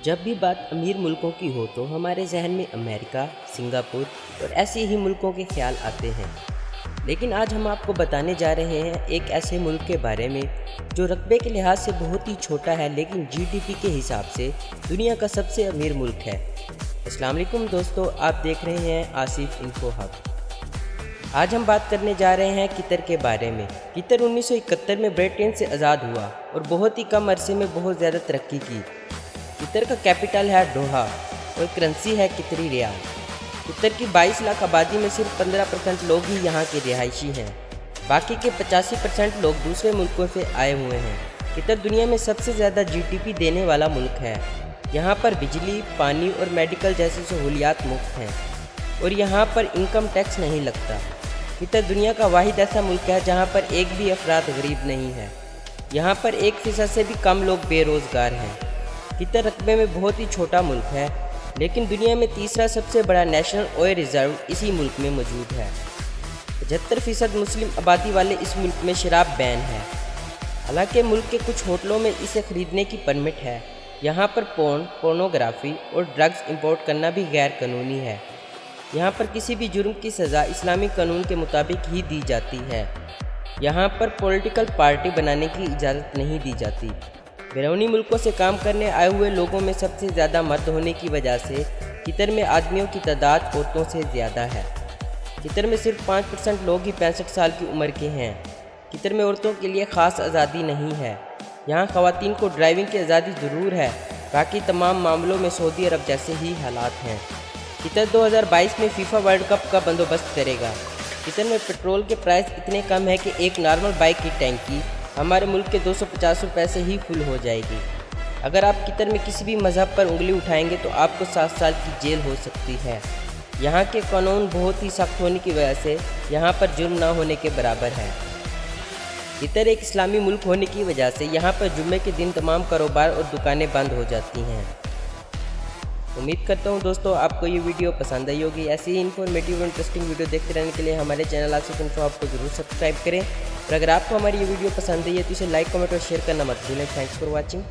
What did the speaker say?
جب بھی بات امیر ملکوں کی ہو تو ہمارے ذہن میں امریکہ، سنگاپور اور ایسے ہی ملکوں کے خیال آتے ہیں، لیکن آج ہم آپ کو بتانے جا رہے ہیں ایک ایسے ملک کے بارے میں جو رقبے کے لحاظ سے بہت ہی چھوٹا ہے لیکن جی ڈی پی کے حساب سے دنیا کا سب سے امیر ملک ہے۔ السلام علیکم دوستو، آپ دیکھ رہے ہیں آصف انفو ہب۔ آج ہم بات کرنے جا رہے ہیں قطر کے بارے میں۔ قطر 1971 میں برطانیہ سے آزاد ہوا اور بہت ہی کم عرصے میں بہت زیادہ ترقی کی۔ قطر کا کیپٹل ہے دوحہ اور کرنسی ہے قطری ریال۔ قطر کی 22 لاکھ آبادی میں صرف 15% لوگ ہی یہاں کے رہائشی ہیں، باقی کے 85% لوگ دوسرے ملکوں سے آئے ہوئے ہیں۔ قطر دنیا میں سب سے زیادہ جی ڈی پی دینے والا ملک ہے۔ یہاں پر بجلی، پانی اور میڈیکل جیسی سہولیات مفت ہیں اور یہاں پر انکم ٹیکس نہیں لگتا۔ قطر دنیا کا واحد ایسا ملک ہے جہاں پر ایک بھی افراد غریب نہیں ہے۔ یہاں پر 1% سے بھی کم لوگ بے روزگار ہیں۔ قطر رقبے میں بہت ہی چھوٹا ملک ہے، لیکن دنیا میں تیسرا سب سے بڑا نیشنل آئل ریزرو اسی ملک میں موجود ہے۔ 75% مسلم آبادی والے اس ملک میں شراب بین ہے، حالانکہ ملک کے کچھ ہوٹلوں میں اسے خریدنے کی پرمٹ ہے۔ یہاں پر پورنوگرافی اور ڈرگز امپورٹ کرنا بھی غیر قانونی ہے۔ یہاں پر کسی بھی جرم کی سزا اسلامی قانون کے مطابق ہی دی جاتی ہے۔ یہاں پر پولیٹیکل پارٹی بنانے کی اجازت نہیں دی جاتی۔ بیرونی ملکوں سے کام کرنے آئے ہوئے لوگوں میں سب سے زیادہ مرد ہونے کی وجہ سے قطر میں آدمیوں کی تعداد عورتوں سے زیادہ ہے۔ قطر میں صرف 5% لوگ ہی 65 سال کی عمر کے ہیں۔ قطر میں عورتوں کے لیے خاص آزادی نہیں ہے۔ یہاں خواتین کو ڈرائیونگ کی آزادی ضرور ہے، باقی تمام معاملوں میں سعودی عرب جیسے ہی حالات ہیں۔ قطر 2022 میں فیفا ورلڈ کپ کا بندوبست کرے گا۔ قطر میں پیٹرول کے پرائس اتنے کم ہے کہ ایک نارمل بائک کی ٹینکی ہمارے ملک کے 250 روپے سے ہی فل ہو جائے گی۔ اگر آپ قطر میں کسی بھی مذہب پر انگلی اٹھائیں گے تو آپ کو 7 سال کی جیل ہو سکتی ہے۔ یہاں کے قانون بہت ہی سخت ہونے کی وجہ سے یہاں پر جرم نہ ہونے کے برابر ہے۔ قطر ایک اسلامی ملک ہونے کی وجہ سے یہاں پر جمعے کے دن تمام کاروبار اور دکانیں بند ہو جاتی ہیں۔ امید کرتا ہوں دوستو آپ کو یہ ویڈیو پسند آئی ہوگی۔ ایسی ہی انفارمیٹیو اور انٹرسٹنگ ویڈیو دیکھتے رہنے کے لیے ہمارے چینل آصف انفو ہب کو ضرور سبسکرائب کریں، اور اگر آپ کو ہماری یہ ویڈیو پسند آئی ہے تو اسے لائک، کمنٹ اور شیئر کرنا مت بھولیں۔ Thanks for watching.